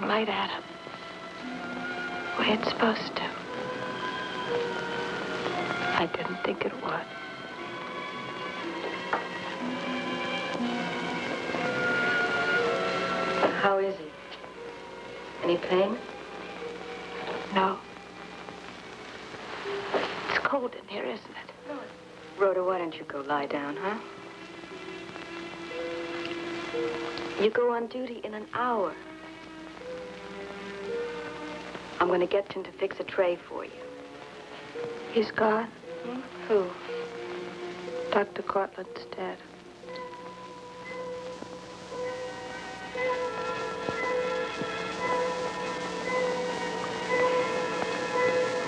light at him. The way it's supposed to. I didn't think it would. How is he? Any pain? No. It's cold in here, isn't it? No. Rhoda, why don't you go lie down, huh? You go on duty in an hour. I'm going to get him to fix a tray for you. He's gone? Hmm? Who? Dr. Cortland's dead.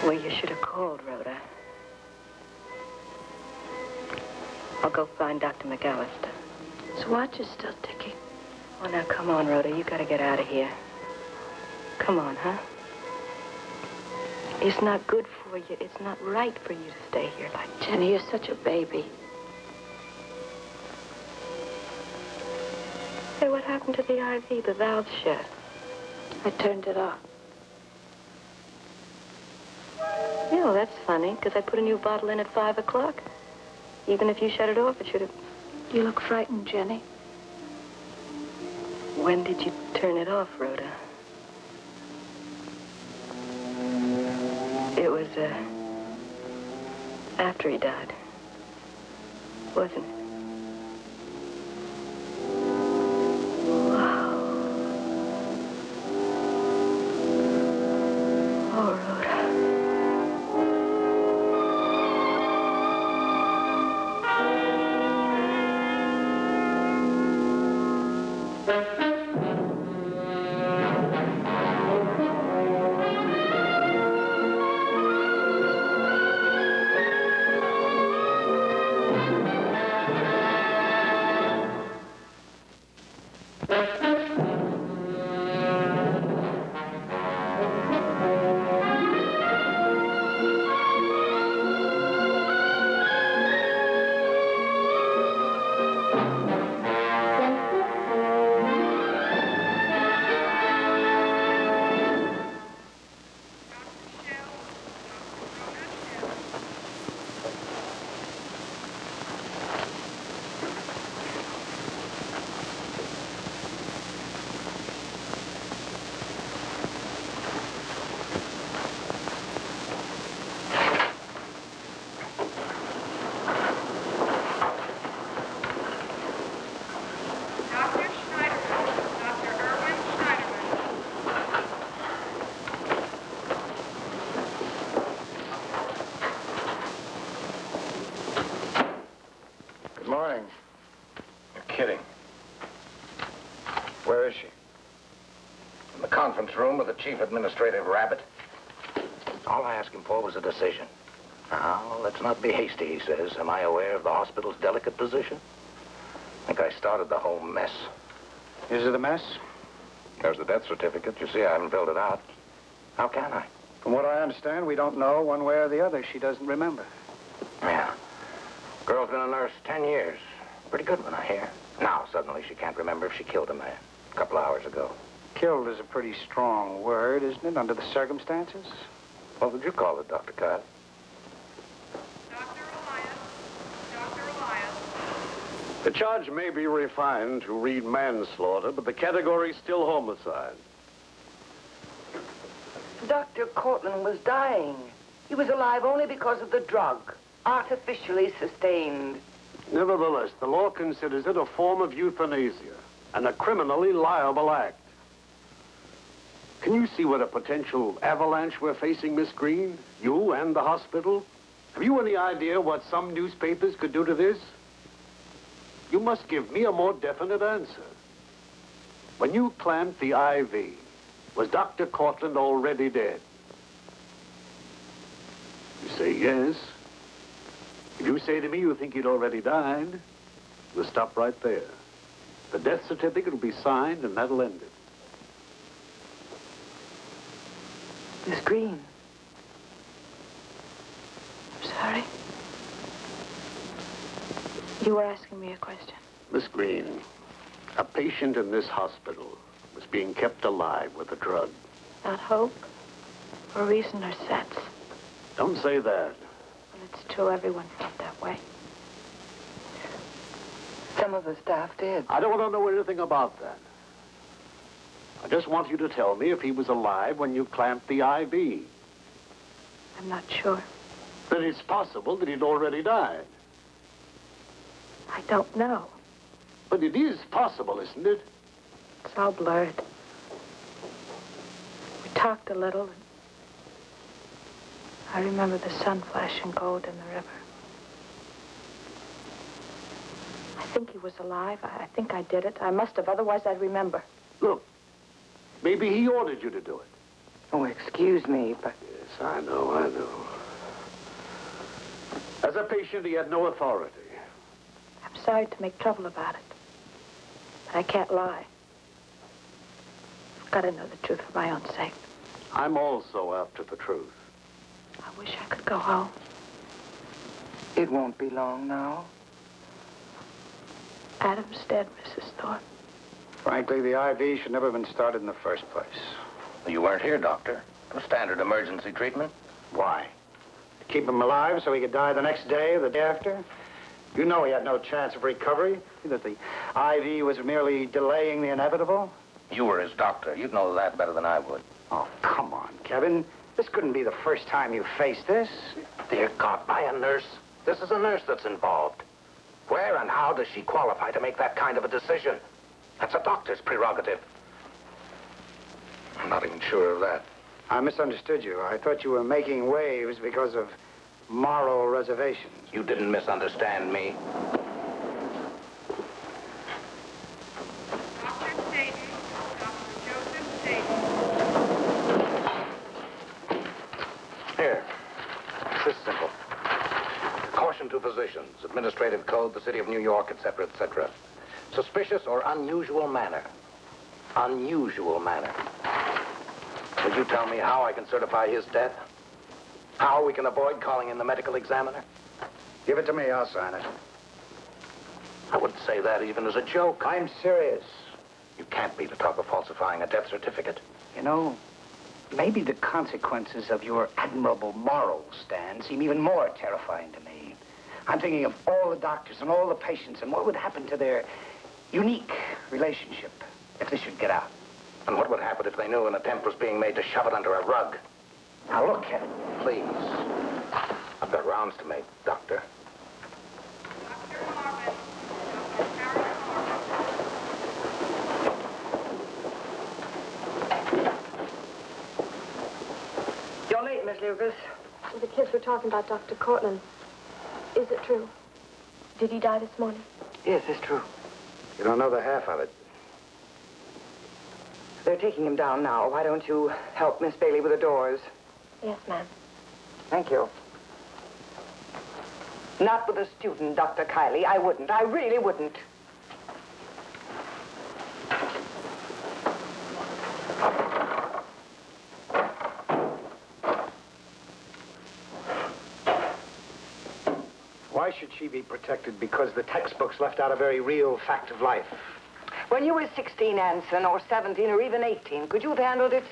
Well, you should have called, Rhoda. I'll go find Dr. McAllister. His watch is still ticking. Oh, now, come on, Rhoda. You gotta get out of here. Come on, huh? It's not good for you. It's not right for you to stay here like that. Jenny, you're such a baby. Hey, what happened to the IV? The valve's shut. I turned it off. Yeah, well, that's funny, because I put a new bottle in at 5 o'clock. Even if you shut it off, it should have... You look frightened, Jenny. When did you turn it off, Rhoda? It was, after he died. Wasn't it? Wow. Oh, Rhoda. Room with the chief administrative rabbit. All I asked him for was a decision. Now, let's not be hasty, he says. Am I aware of the hospital's delicate position? I think I started the whole mess. Is it a mess? There's the death certificate. You see, I haven't filled it out. How can I? From what I understand, we don't know one way or the other. She doesn't remember. Yeah. Girl's been a nurse 10 years. Pretty good one, I hear. Now, suddenly, she can't remember if she killed a man a couple hours ago. Killed is a pretty strong word, isn't it, under the circumstances? What would you call it, Dr. Kyle? Dr. Elias. The charge may be refined to read manslaughter, but the category is still homicide. Dr. Cortland was dying. He was alive only because of the drug, artificially sustained. Nevertheless, the law considers it a form of euthanasia and a criminally liable act. Can you see what a potential avalanche we're facing, Miss Green? You and the hospital? Have you any idea what some newspapers could do to this? You must give me a more definite answer. When you clamped the IV, was Dr. Cortland already dead? You say yes. If you say to me you think he'd already died, we'll stop right there. The death certificate will be signed and that'll end it. Miss Green. I'm sorry. You were asking me a question. Miss Green, a patient in this hospital was being kept alive with a drug. Not hope, or reason, or sense. Don't say that. Well, it's true. Everyone felt that way. Some of the staff did. I don't want to know anything about that. I just want you to tell me if he was alive when you clamped the IV. I'm not sure. Then it's possible that he'd already died. I don't know. But it is possible, isn't it? It's all blurred. We talked a little, and I remember the sun flashing gold in the river. I think he was alive. I think I did it. I must have, otherwise I'd remember. Look, maybe he ordered you to do it. Oh, excuse me, but... Yes, I know. As a patient, he had no authority. I'm sorry to make trouble about it, but I can't lie. I've got to know the truth for my own sake. I'm also after the truth. I wish I could go home. It won't be long now. Adam's dead, Mrs. Thorpe. Frankly, the IV should never have been started in the first place. You weren't here, Doctor. A standard emergency treatment. Why? To keep him alive so he could die the next day or the day after? You know he had no chance of recovery, that the IV was merely delaying the inevitable? You were his doctor. You'd know that better than I would. Oh, come on, Kevin. This couldn't be the first time you faced this. Dear God, by a nurse. This is a nurse that's involved. Where and how does she qualify to make that kind of a decision? That's a doctor's prerogative. I'm not even sure of that. I misunderstood you. I thought you were making waves because of moral reservations. You didn't misunderstand me. Dr. Staten, Dr. Joseph Staten. Here. This is simple. Caution to physicians, administrative code, the city of New York, etc., etc. Suspicious or unusual manner. Unusual manner. Will you tell me how I can certify his death? How we can avoid calling in the medical examiner? Give it to me, I'll sign it. I wouldn't say that even as a joke. I'm serious. You can't be to talk of falsifying a death certificate. You know, maybe the consequences of your admirable moral stand seem even more terrifying to me. I'm thinking of all the doctors and all the patients and what would happen to their unique relationship if this should get out. And what would happen if they knew an attempt was being made to shove it under a rug? Now, look, Kevin. Please. I've got rounds to make, Doctor. Dr. Marvin, Dr. Harry Marvin. You're late, Miss Lucas. The kids were talking about Dr. Cortland. Is it true? Did he die this morning? Yes, it's true. You don't know the half of it. They're taking him down now. Why don't you help Miss Bailey with the doors? Yes, ma'am. Thank you. Not with a student, Dr. Kiley. I wouldn't. I really wouldn't. Why should she be protected? Because the textbooks left out a very real fact of life. When you were 16, Anson, or 17, or even 18, could you have handled it?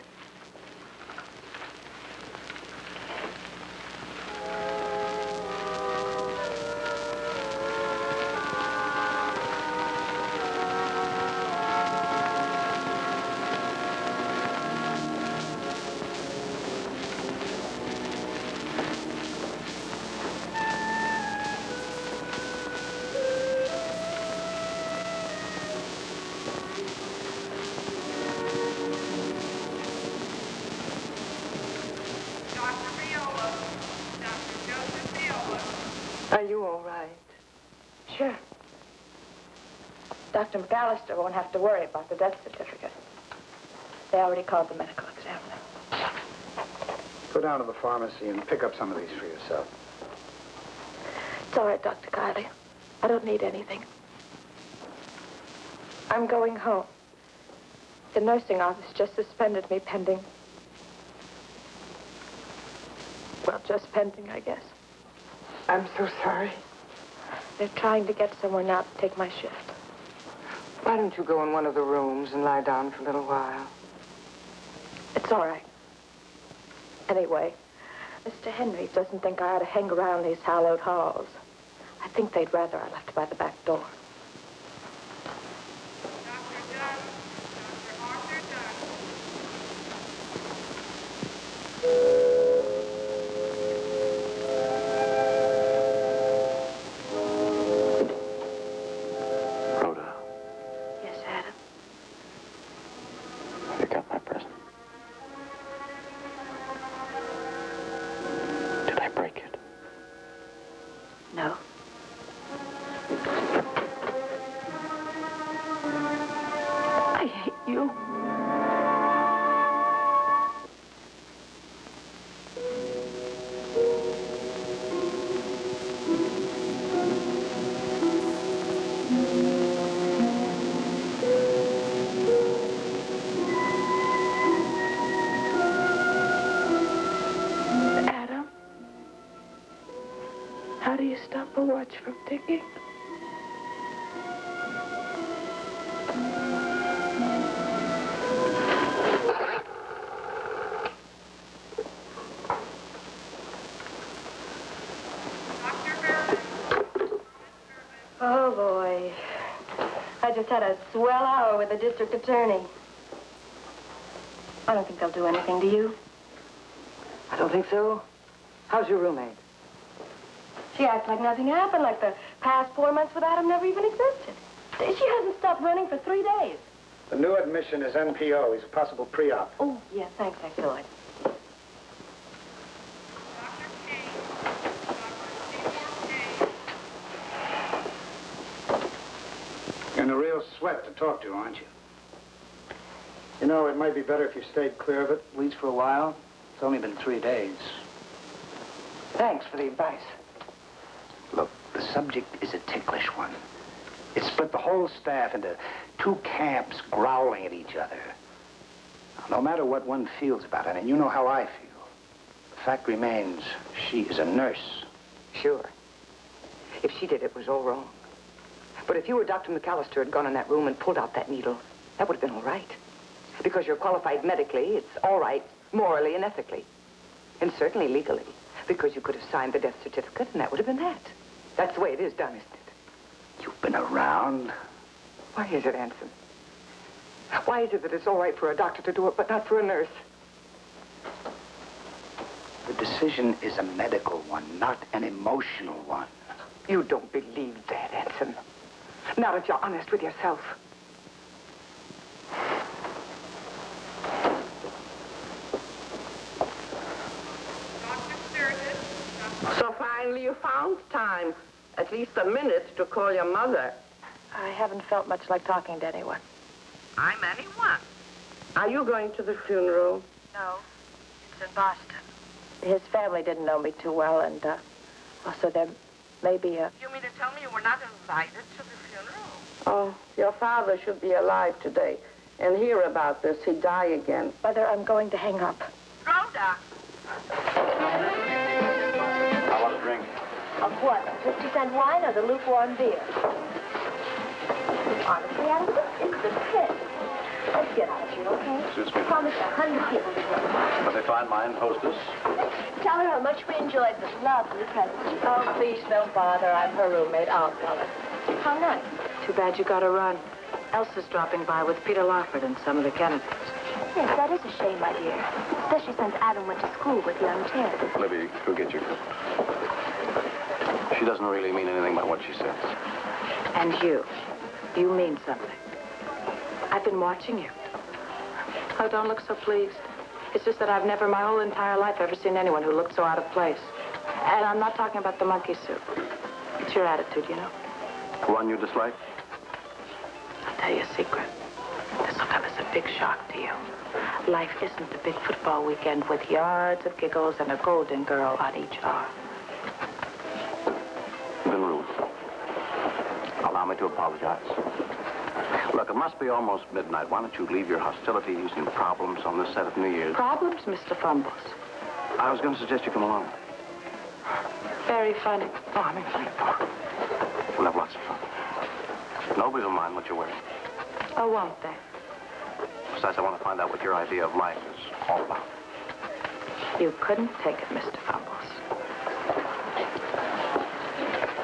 Dr. Viola, Dr. Joseph Viola. Are you all right? Sure. Dr. McAllister won't have to worry about the death certificate. They already called the medical examiner. Go down to the pharmacy and pick up some of these for yourself. It's all right, Dr. Kiley. I don't need anything. I'm going home. The nursing office just suspended me pending. Well, just pending, I guess. I'm so sorry. They're trying to get someone out to take my shift. Why don't you go in one of the rooms and lie down for a little while? It's all right. Anyway, Mr. Henry doesn't think I ought to hang around these hallowed halls. I think they'd rather I left by the back door. Dr. Dunn, Dr. Arthur Dunn. Rhoda, Yes, Adam? you got my present. Did I break it? No. I hate you. Adam, how do you stop a watch from ticking? Oh, boy. I just had a swell hour with the district attorney. I don't think they'll do anything to you. I don't think so. How's your roommate? She acts like nothing happened, like the past 4 months without him never even existed. She hasn't stopped running for 3 days. The new admission is NPO. He's a possible pre-op. Oh, yeah, thanks, I saw it. Dr. Kane, Dr. Seymour Kane. You're in a real sweat to talk to, aren't you? You know, it might be better if you stayed clear of it, at least for a while. It's only been 3 days. Thanks for the advice. Look, the subject is a ticklish one. It split the whole staff into 2 camps growling at each other. Now, no matter what one feels about it, and you know how I feel, the fact remains she is a nurse. Sure. If she did, it was all wrong. But if you or Dr. McAllister had gone in that room and pulled out that needle, that would have been all right. Because you're qualified medically, it's all right morally and ethically. And certainly legally. Because you could have signed the death certificate, and that would have been that. That's the way it is done, isn't it? You've been around. Why is it, Anson? Why is it that it's all right for a doctor to do it, but not for a nurse? The decision is a medical one, not an emotional one. You don't believe that, Anson. Not if you're honest with yourself. Dr. Sturgis, So finally you found time, at least a minute, to call your mother. I haven't felt much like talking to anyone. I'm anyone. Are you going to the funeral? No, it's in Boston. His family didn't know me too well, and also there may be a... You mean to tell me you were not invited to the funeral? Oh, your father should be alive today and hear about this. He'd die again. Mother, I'm going to hang up. Rhoda! I want a drink. Of what? 50-cent wine or the lukewarm beer? Honestly, Adam, this is the pit. Let's get out of here, okay? Suits me. Promised 100 people to go. But they find mine hostess. Tell her how much we enjoyed this lovely present. Oh, please don't bother. I'm her roommate. I'll tell her. How nice. Too bad you got to run. Elsa's dropping by with Peter Lawford and some of the Kennedys. Yes, that is a shame, my dear. Especially since Adam went to school with young Ted. Libby, go get your coat. She doesn't really mean anything by what she says. And you mean something. I've been watching you. Oh, don't look so pleased. It's just that I've never, my whole entire life, ever seen anyone who looked so out of place. And I'm not talking about the monkey suit. It's your attitude, you know. One you dislike? I'll tell you a secret. This will come as a big shock to you. Life isn't a big football weekend with yards of giggles and a golden girl on each arm. Madlyn Rhue, allow me to apologize. Look, it must be almost midnight. Why don't you leave your hostilities and problems on this set of New Year's? Problems, Mr. Fumbles? I was going to suggest you come along. Very funny. Oh, I mean, funny. Come on. We'll have lots of fun. Nobody will mind what you're wearing. Oh, won't they? Besides, I want to find out what your idea of life is all about. You couldn't take it, Mr. Fumbles.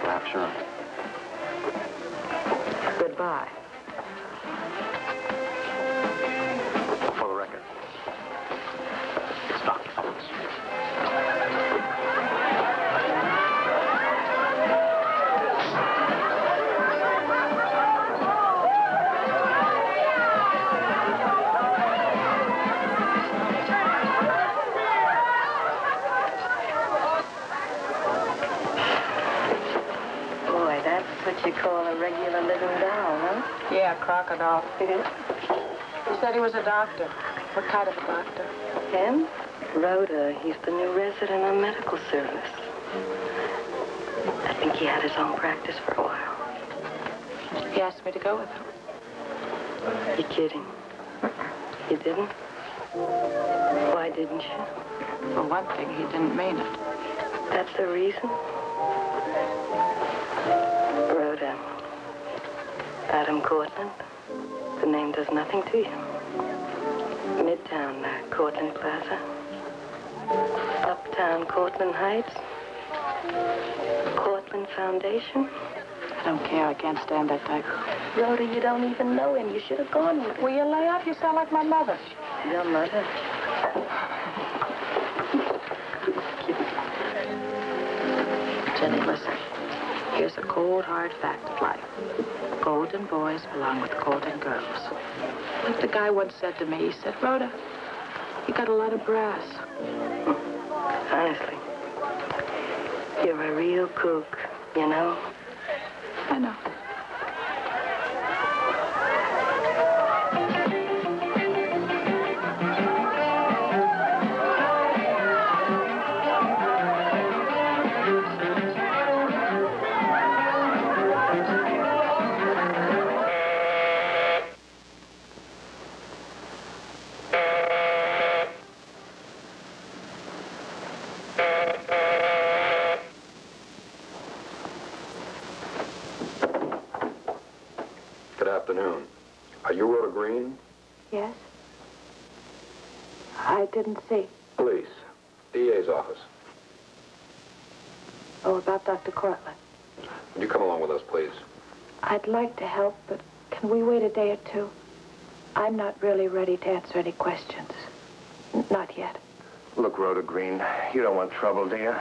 Perhaps you're right. Goodbye. For the record, it's Dr. Fumbles. Boy, that's what you call a regular living doll, huh? Yeah, crocodile. He said he was a doctor. What kind of a doctor? Him? Rhoda. He's the new resident on medical service. I think he had his own practice for a while. He asked me to go with him. You kidding? You didn't? Why didn't you? For one thing, he didn't mean it. That's the reason? Rhoda. Adam Cortland. The name does nothing to you. Midtown, Cortland Plaza. Uptown, Cortland Heights. Cortland Foundation. I don't care. I can't stand that type. Rhoda, you don't even know him. You should have gone with him. Will you lay off? You sound like my mother. Your mother? Jenny, listen. Here's a cold, hard fact of life. Golden boys belong with golden girls. Like the guy once said to me, he said, Rhoda, you got a lot of brass. Honestly, you're a real kook, you know? I know. Good afternoon. Are you Rhoda Green? Yes? I didn't see. Police. DA's office. Oh, about Dr. Cortland. Would you come along with us, please? I'd like to help, but can we wait a day or two? I'm not really ready to answer any questions. Not yet. Look, Rhoda Green, you don't want trouble, do you?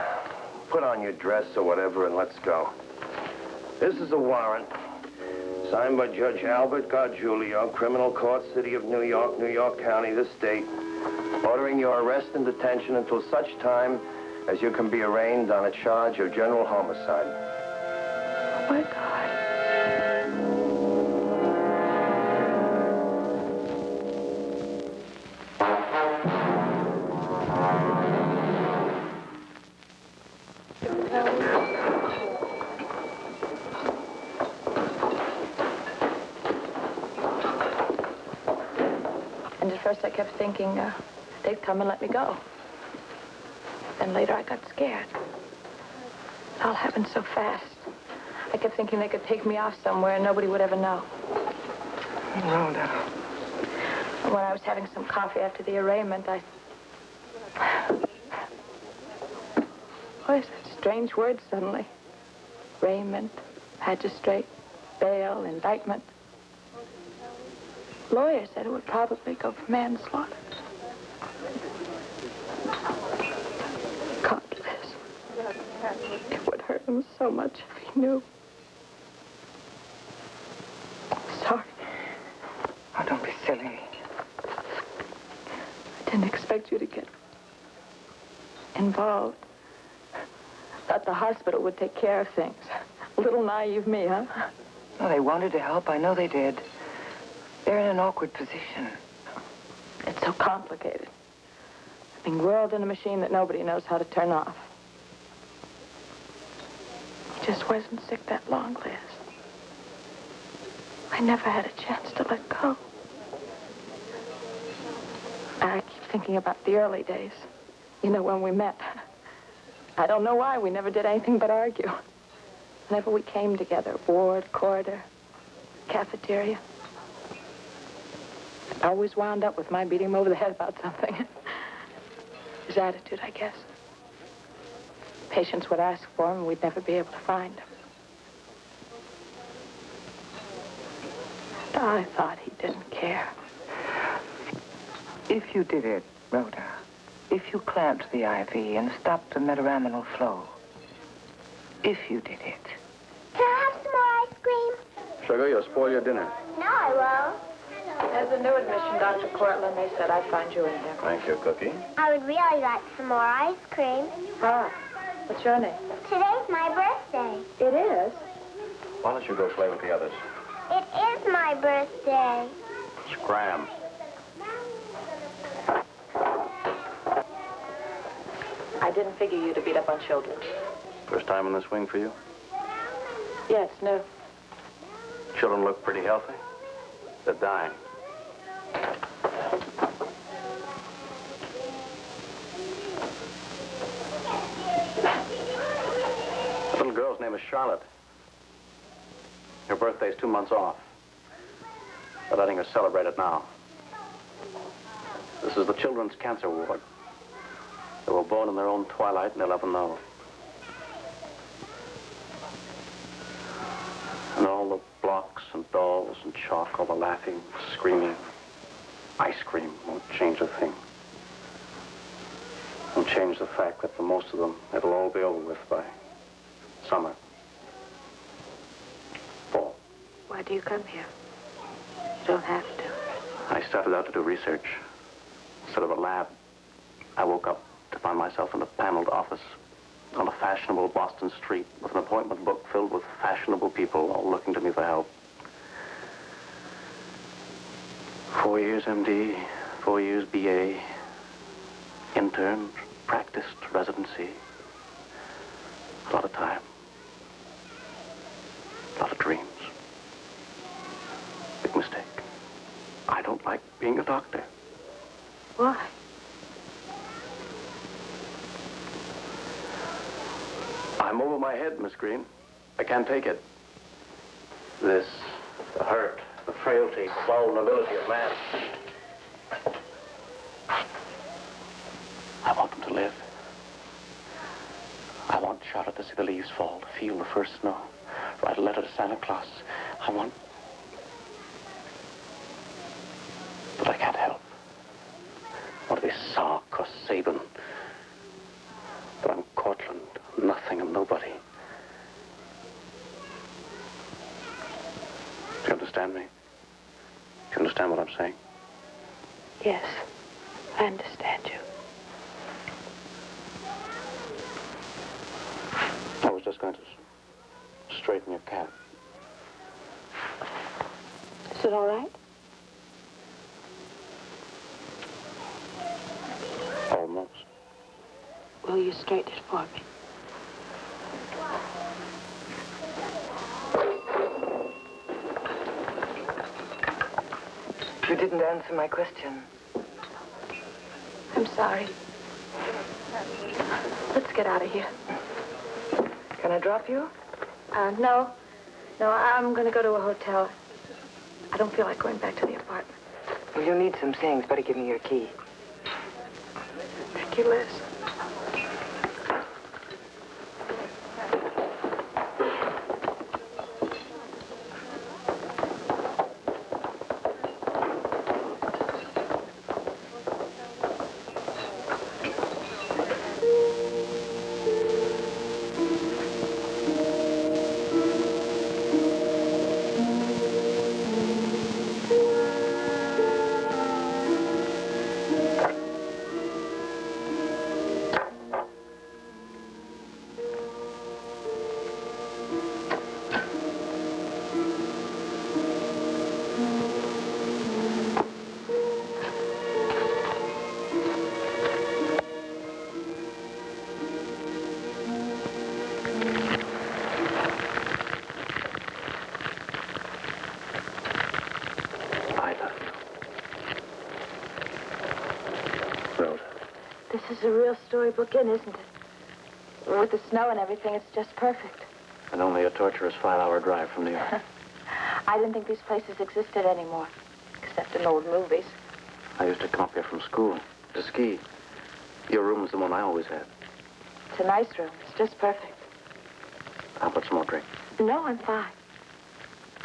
Put on your dress or whatever and let's go. This is a warrant. Signed by Judge Albert Gargiulio, Criminal Court, City of New York, New York County, the state, ordering your arrest and detention until such time as you can be arraigned on a charge of general homicide. Oh, my God. And at first I kept thinking they'd come and let me go. Then later I got scared. It all happened so fast. I kept thinking they could take me off somewhere and nobody would ever know. Rhoda. And when I was having some coffee after the arraignment, Boy, such strange words suddenly. Arraignment, magistrate, bail, indictment. Lawyer said it would probably go for manslaughter. God bless. It would hurt him so much if he knew. Sorry. Oh, don't be silly. I didn't expect you to get involved. Thought the hospital would take care of things. A little naive me, huh? No, they wanted to help. I know they did. They're in an awkward position. It's so complicated. Being whirled in a machine that nobody knows how to turn off. He just wasn't sick that long, Liz. I never had a chance to let go. I keep thinking about the early days. You know, when we met. I don't know why. We never did anything but argue. Whenever we came together, ward, corridor, cafeteria. Always wound up with my beating him over the head about something. His attitude, I guess. Patients would ask for him, and we'd never be able to find him. I thought he didn't care. If you did it, Rhoda, if you clamped the IV and stopped the metaraminal flow, if you did it. Can I have some more ice cream? Sugar, you'll spoil your dinner. No, I won't. As a new admission, Dr. Cortland, they said I'd find you in here. Thank you, Cookie. I would really like some more ice cream. Ah, what's your name? Today's my birthday. It is? Why don't you go play with the others? It is my birthday. Scram. I didn't figure you to beat up on children. First time in this wing for you? Yes, no. Children look pretty healthy. They're dying. The little girl's name is Charlotte. Her birthday's 2 months off. They're letting her celebrate it now. This is the children's cancer ward. They were born in their own twilight, and they'll never know. And all the blocks and dolls and chalk, all the laughing, screaming, ice cream won't change a thing. Won't change the fact that for most of them, it'll all be over with by summer. Fall. Why do you come here? You don't have to. I started out to do research. Instead of a lab, I woke up to find myself in a paneled office on a fashionable Boston street with an appointment book filled with fashionable people all looking to me for help. 4 years MD, 4 years BA, intern, practiced, residency. A lot of time. A lot of dreams. Big mistake. I don't like being a doctor. Why? I'm over my head, Miss Green. I can't take it. This, the hurt, the frailty, the vulnerability of man. I want them to live. I want Charlotte to see the leaves fall, to feel the first snow, write a letter to Santa Claus. I want... But I can't help. I want to be Salk or Sabin. But I'm Cortland, nothing and nobody. Do you understand me? Do you understand what I'm saying? Yes, I understand you. I was just going to straighten your cap. Is it all right? Almost. Will you straighten it for me? You didn't answer my question. I'm sorry. Let's get out of here. Can I drop you? No. No, I'm going to go to a hotel. I don't feel like going back to the apartment. Well, you need some things. Better give me your key. Thank you, Liz. This is a real storybook inn, isn't it? With the snow and everything, it's just perfect. And only a torturous 5-hour drive from New York. I didn't think these places existed anymore. Because except in old movies. I used to come up here from school to ski. Your room was the one I always had. It's a nice room. It's just perfect. How about some more drink? No, I'm fine.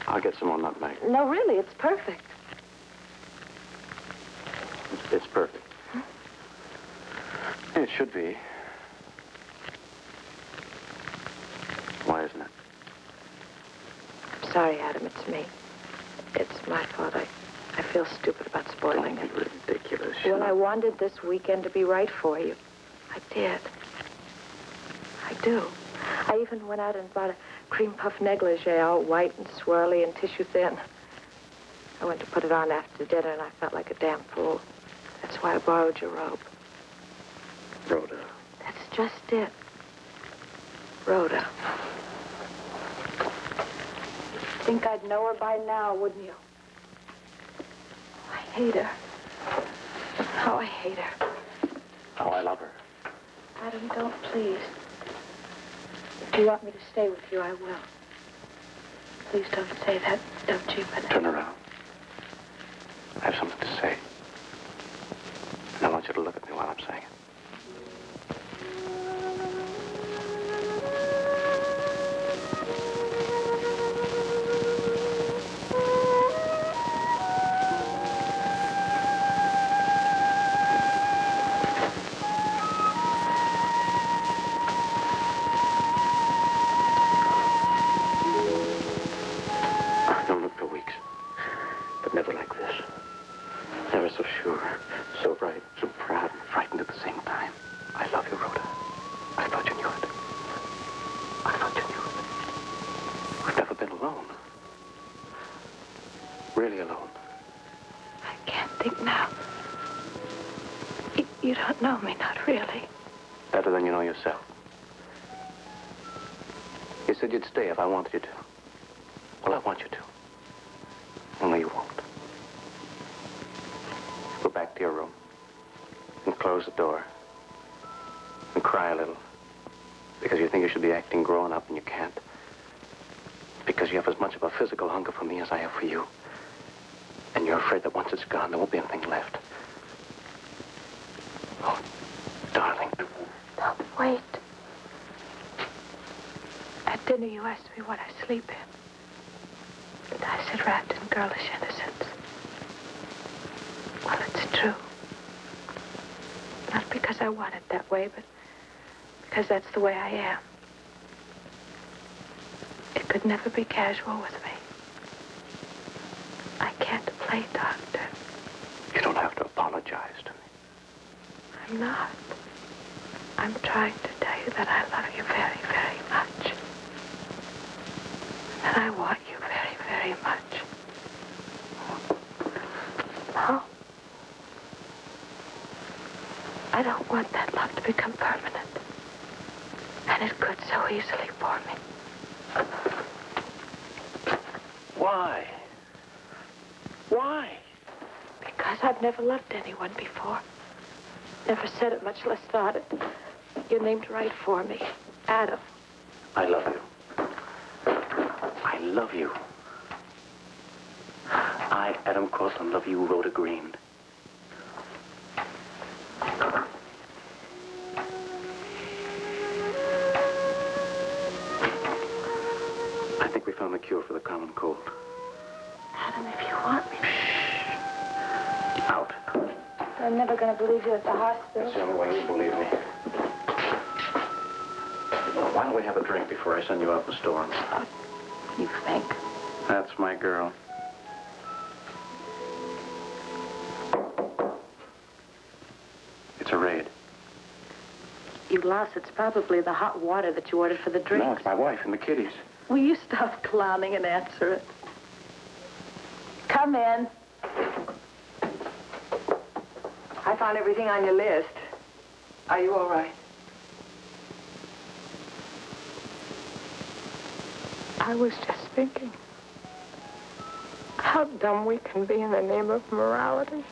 I'll get some more nutmeg. No, really, it's perfect. It's perfect. It should be. Why isn't it? I'm sorry, Adam, it's me. It's my fault. I feel stupid about spoiling it. Ridiculous. Well, I wanted this weekend to be right for you. I did. I do. I even went out and bought a cream puff negligee, all white and swirly and tissue thin. I went to put it on after dinner, and I felt like a damn fool. That's why I borrowed your robe. Rhoda. That's just it. Rhoda. You'd think I'd know her by now, wouldn't you? I hate her. Oh, I hate her. Oh, I love her. Adam, don't, please. If you want me to stay with you, I will. Please don't say that, don't you? But Turn around. I have something to say. And I want you to look at me while I'm saying it. I've known it for weeks, but never like this. Never so sure, so bright, so proud and frightened at the same time. I love you, Rhoda. I thought you knew it. I thought you knew it. We've never been alone. Really alone. I can't think now. You don't know me, not really. Better than you know yourself. You said you'd stay if I wanted you to. Well, I want you to. Only you won't. Go back to your room and close the door and cry a little because you think you should be acting grown up and you can't. Because you have as much of a physical hunger for me as I have for you. And you're afraid that once it's gone, there won't be anything left. Oh, darling. No, wait. At dinner, you asked me what I sleep in. And I said wrapped in girlish innocence. Well, it's true. Not because I want it that way, but because that's the way I am. It could never be casual with me. I can't play doctor. You don't have to apologize to me. I'm not. I'm trying to tell you that I love you very, very much. And I want you very, very much. No. I don't want that love to become permanent. And it could so easily for me. Why? Why? Because I've never loved anyone before. Never said it, much less thought it. You're named right for me. Adam. I love you. I love you. I, Adam Cortland, love you, Rhoda Green. I think we found the cure for the common cold. Adam, if you want me. Out. I'm never going to believe you at the hospital. That's the only way you believe me. Why don't we have a drink before I send you out the storm? You think? That's my girl. It's a raid. You louse, it's probably the hot water that you ordered for the drink. No, it's my wife and the kiddies. Will you stop clowning and answer it? Come in. I found everything on your list. Are you all right? I was just thinking how dumb we can be in the name of morality.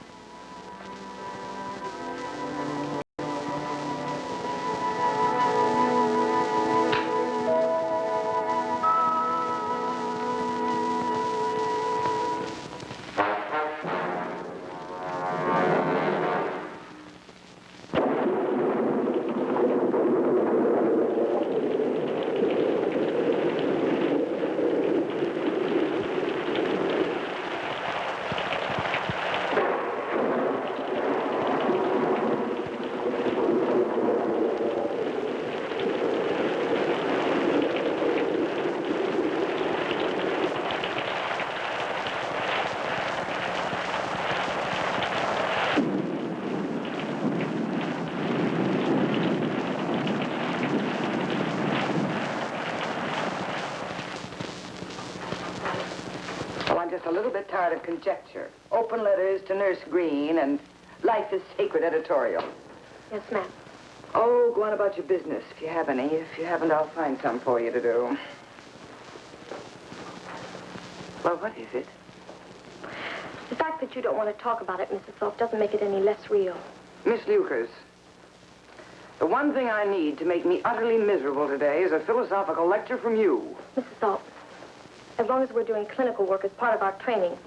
just a little bit tired of conjecture. Open letters to Nurse Green and life is sacred editorial. Yes, ma'am. Oh, go on about your business if you have any. If you haven't, I'll find some for you to do. Well, what is it? The fact that you don't want to talk about it, Mrs. Thorpe, doesn't make it any less real. Miss Lucas, the one thing I need to make me utterly miserable today is a philosophical lecture from you. Mrs. Thorpe, as long as we're doing clinical work as part of our training,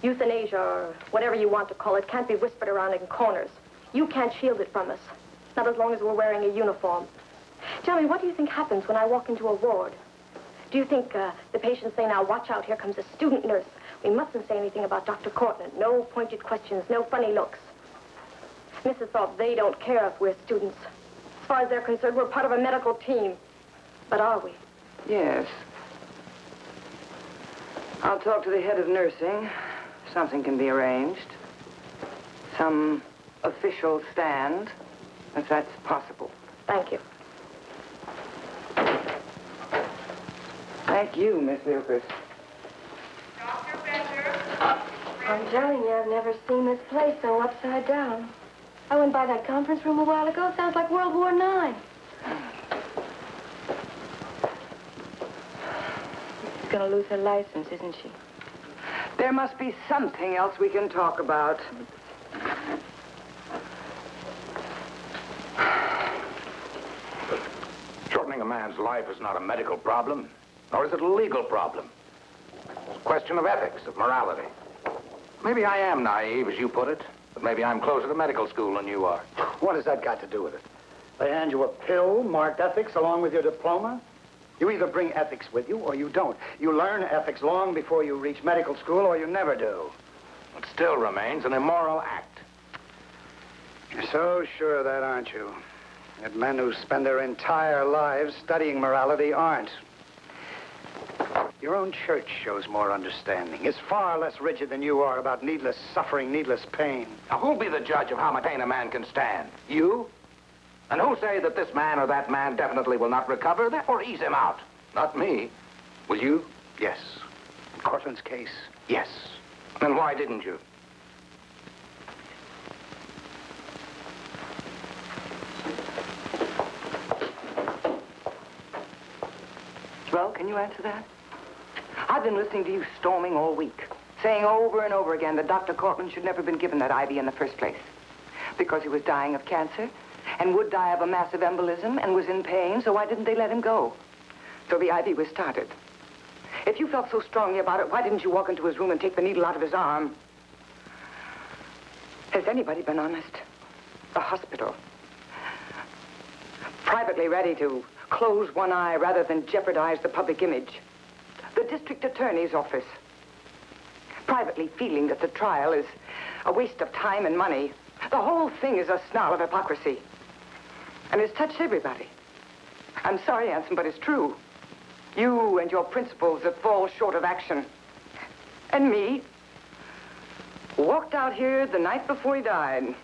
euthanasia or whatever you want to call it can't be whispered around in corners. You can't shield it from us. Not as long as we're wearing a uniform. Tell me, what do you think happens when I walk into a ward? Do you think the patients say, now, watch out, here comes a student nurse. We mustn't say anything about Dr. Cortland. No pointed questions, no funny looks. Mrs. Thorpe, they don't care if we're students. As far as they're concerned, we're part of a medical team. But are we? Yes. I'll talk to the head of nursing. Something can be arranged. Some official stand, if that's possible. Thank you. Thank you, Miss Lucas. Dr. Becker. I'm telling you, I've never seen this place so upside down. I went by that conference room a while ago. It sounds like World War IX. She's gonna lose her license, isn't she? There must be something else we can talk about. Shortening a man's life is not a medical problem, nor is it a legal problem. It's a question of ethics, of morality. Maybe I am naive, as you put it, but maybe I'm closer to medical school than you are. What has that got to do with it? They hand you a pill marked ethics along with your diploma. You either bring ethics with you or you don't. You learn ethics long before you reach medical school or you never do. It still remains an immoral act. You're so sure of that, aren't you? That men who spend their entire lives studying morality aren't. Your own church shows more understanding. It's far less rigid than you are about needless suffering, needless pain. Now, who'll be the judge of how much pain a man can stand? You? And who'll say that this man or that man definitely will not recover, therefore ease him out? Not me. Will you? Yes. In Cortland's case, yes. Then why didn't you? Well, can you answer that? I've been listening to you storming all week, saying over and over again that Dr. Cortland should never have been given that IV in the first place. Because he was dying of cancer and would die of a massive embolism and was in pain, so why didn't they let him go? So the IV was started. If you felt so strongly about it, why didn't you walk into his room and take the needle out of his arm? Has anybody been honest? The hospital. Privately ready to close one eye rather than jeopardize the public image. The district attorney's office. Privately feeling that the trial is a waste of time and money. The whole thing is a snarl of hypocrisy. And it's touched everybody. I'm sorry, Anson, but it's true. You and your principles that fall short of action. And me. Walked out here the night before he died.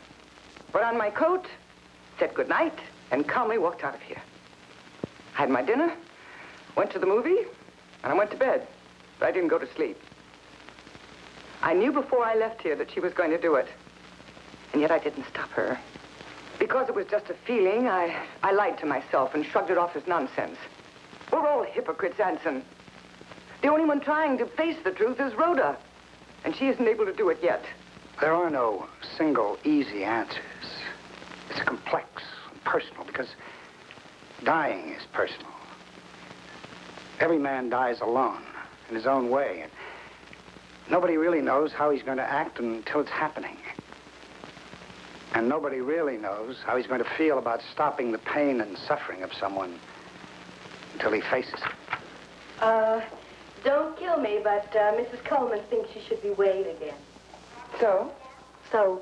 Put on my coat, said goodnight, and calmly walked out of here. Had my dinner, went to the movie, and I went to bed. But I didn't go to sleep. I knew before I left here that she was going to do it. And yet I didn't stop her. Because it was just a feeling, I lied to myself and shrugged it off as nonsense. We're all hypocrites, Anson. The only one trying to face the truth is Rhoda. And she isn't able to do it yet. There are no single, easy answers. It's complex and personal because dying is personal. Every man dies alone, in his own way. And nobody really knows how he's going to act until it's happening. And nobody really knows how he's going to feel about stopping the pain and suffering of someone until he faces it. Don't kill me, but Mrs. Coleman thinks she should be weighed again. So? So,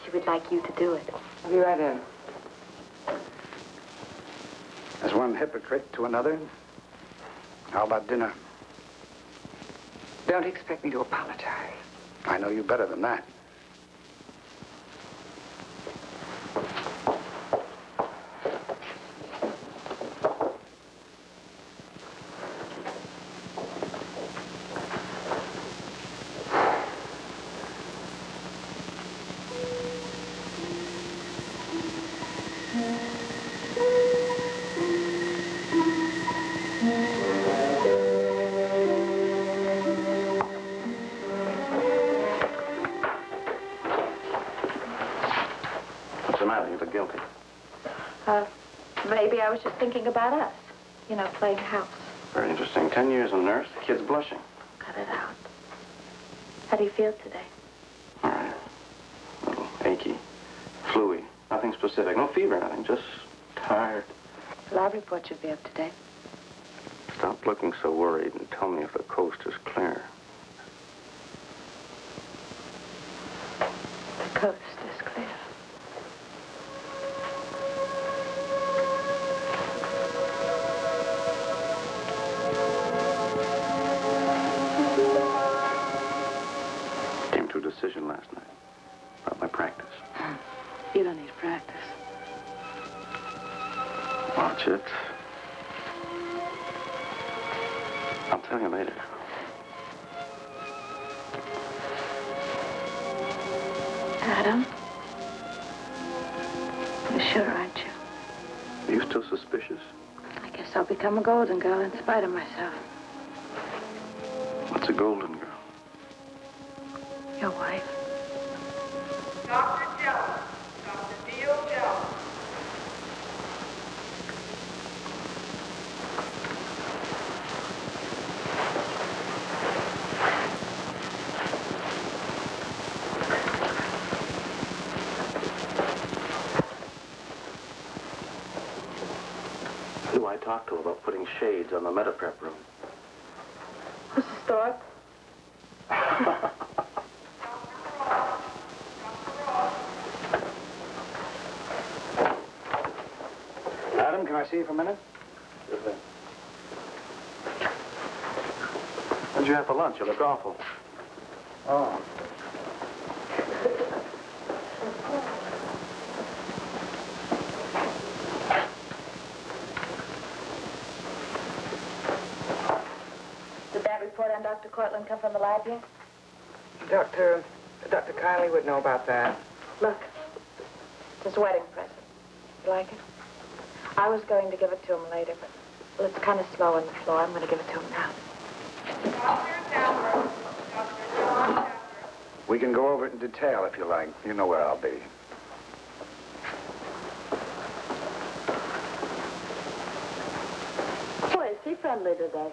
she would like you to do it. I'll be right in. As one hypocrite to another, how about dinner? Don't expect me to apologize. I know you better than that. I was just thinking about us. You know, playing house. Very interesting. 10 years a nurse, the kid's blushing. Cut it out. How do you feel today? All right. A little achy, fluey. Nothing specific. No fever, nothing. Just tired. The lab report should be up to date. Stop looking so worried and tell me if the coast is clear. The coast is clear. Came to a decision last night about my practice. You don't need practice. Watch it. I'll tell you later. Adam? You're sure, aren't you? Are you still suspicious? I guess I'll become a golden girl in spite of myself. What's a golden girl? Your wife. Dr. Jones. Dr. Neil Jones. Who do I talk to about putting shades on the metaprep room? Mrs. Thorpe? Adam, can I see you for a minute? Sure thing. What'd you have for lunch? You look awful. Oh. Did that report on Dr. Cortland come from the lab yet? Dr. Kiley would know about that. Look, it's his wedding present. You like it? I was going to give it to him later, but well, it's kind of slow on the floor. I'm going to give it to him now. Dr. Delbert. Dr. John Delbert. We can go over it in detail if you like. You know where I'll be. Boy, is he friendly today.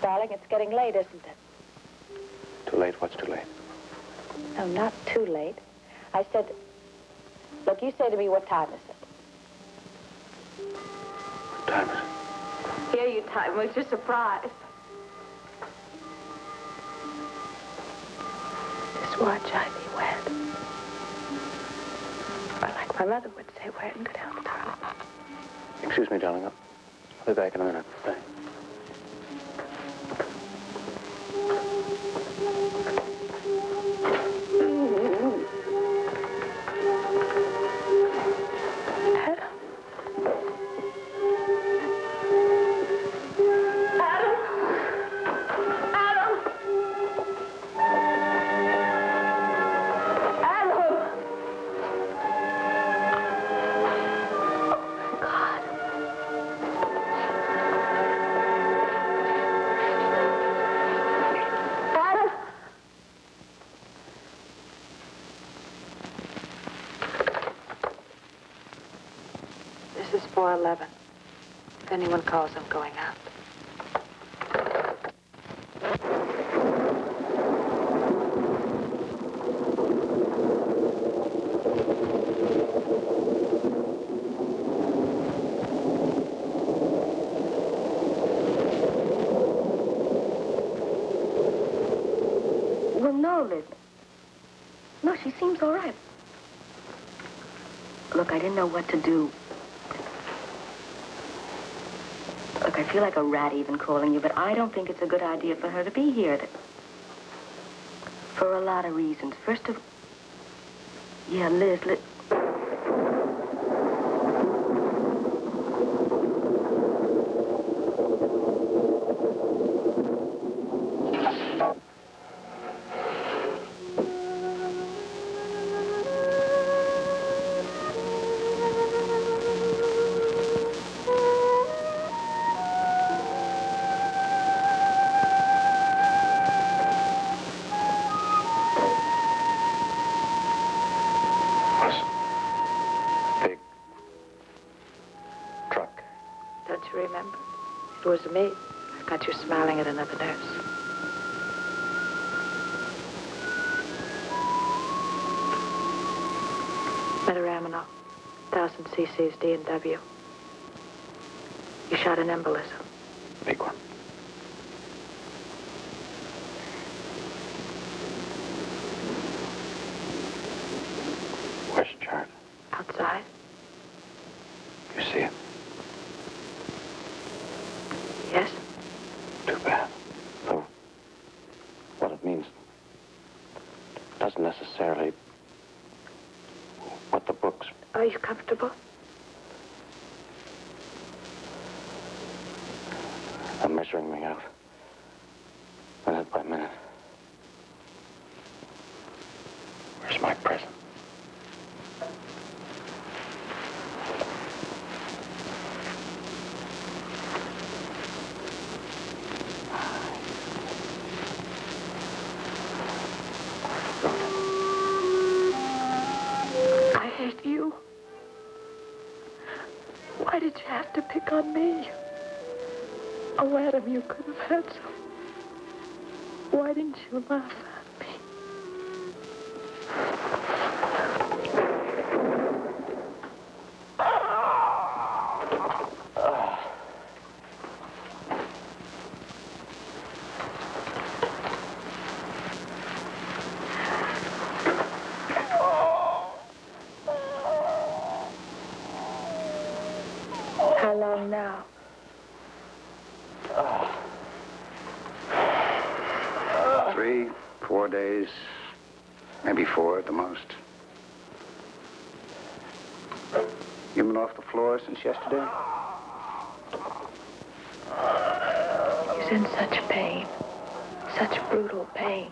Darling, it's getting late, isn't it? Too late? What's too late? No, not too late. I said, look, you say to me, what time is it? What time is it? Here you time. Was you surprised? This watch I be wed. Or like my mother would say, wear it in good health, darling. Excuse me, darling. I'll be back in a minute. Thanks. This is 411. If anyone calls, I'm going out. Well, no, Liz. No, she seems all right. Look, I didn't know what to do. Look, I feel like a rat even calling you, but I don't think it's a good idea for her to be here. For a lot of reasons. First of... Yeah, Liz. Listen. it was me, I got you smiling at another nurse. Metaraminol, 1,000 cc's D&W. You shot an embolism. Big one. Where's the chart? Outside? You see it? Yes. Too bad. Though, what it means doesn't necessarily what the books... Are you comfortable? are measuring me out, minute by minute. Where's my present? I hate you. Why did you have to pick on me? Oh, Adam, you could have had some. Why didn't you laugh at me? How long now? 3, 4 days, maybe 4 at the most. You been off the floor since yesterday? He's in such pain. Such brutal pain.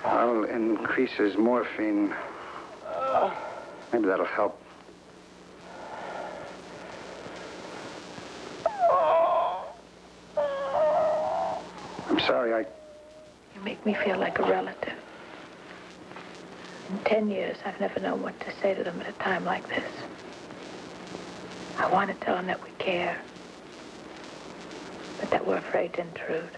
I'll increase his morphine. Maybe that'll help. I'm sorry, You make me feel like a relative. In 10 years, I've never known what to say to them at a time like this. I want to tell them that we care, but that we're afraid to intrude.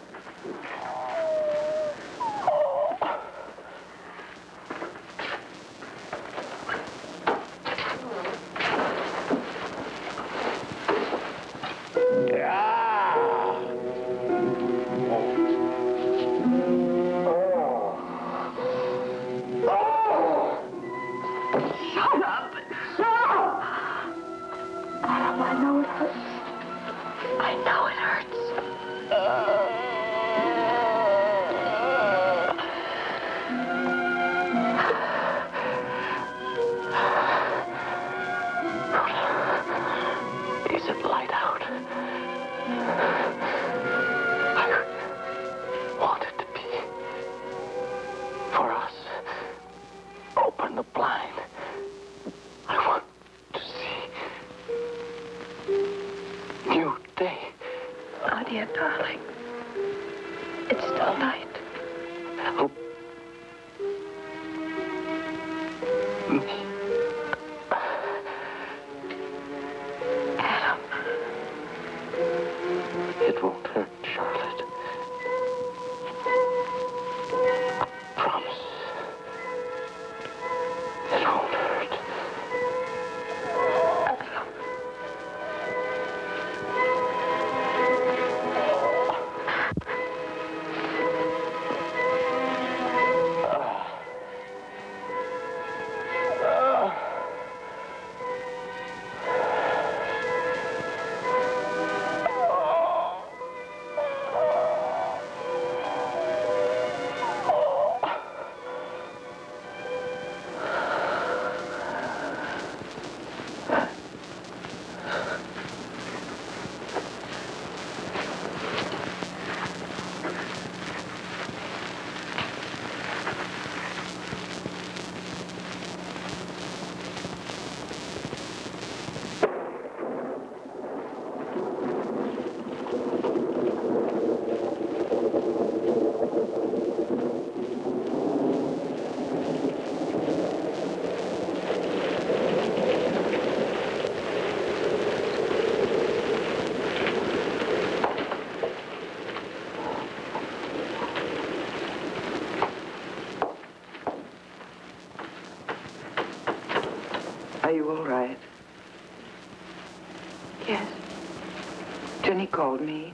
Jenny called me.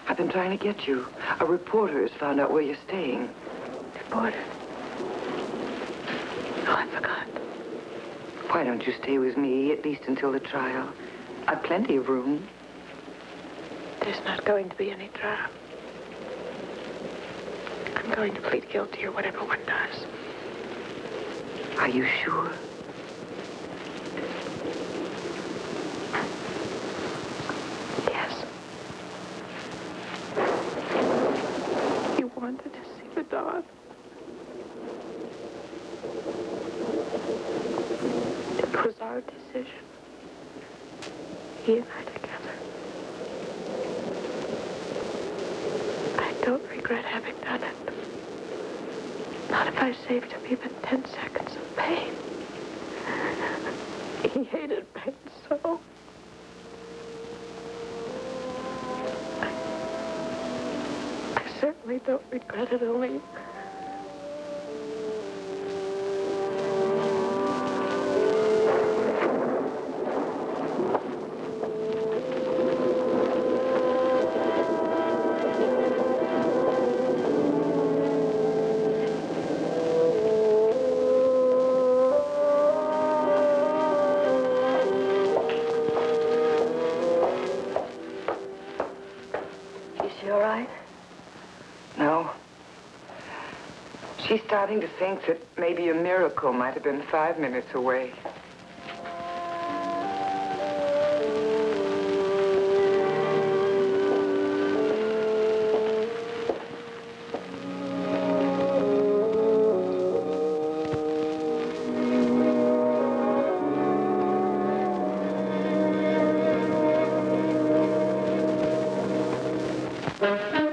I've been trying to get you. A reporter has found out where you're staying. Reporter? Oh, I forgot. Why don't you stay with me, at least until the trial? I've plenty of room. There's not going to be any trial. I'm going to plead guilty or whatever one does. Are you sure? Yes. You wanted to see the dawn. It was our decision. He and I together. I don't regret having done it. Not if I saved him even 10 seconds of pain. He hated pain so. I certainly don't regret it, only... No. She's starting to think that maybe a miracle might have been 5 minutes away. Thank you.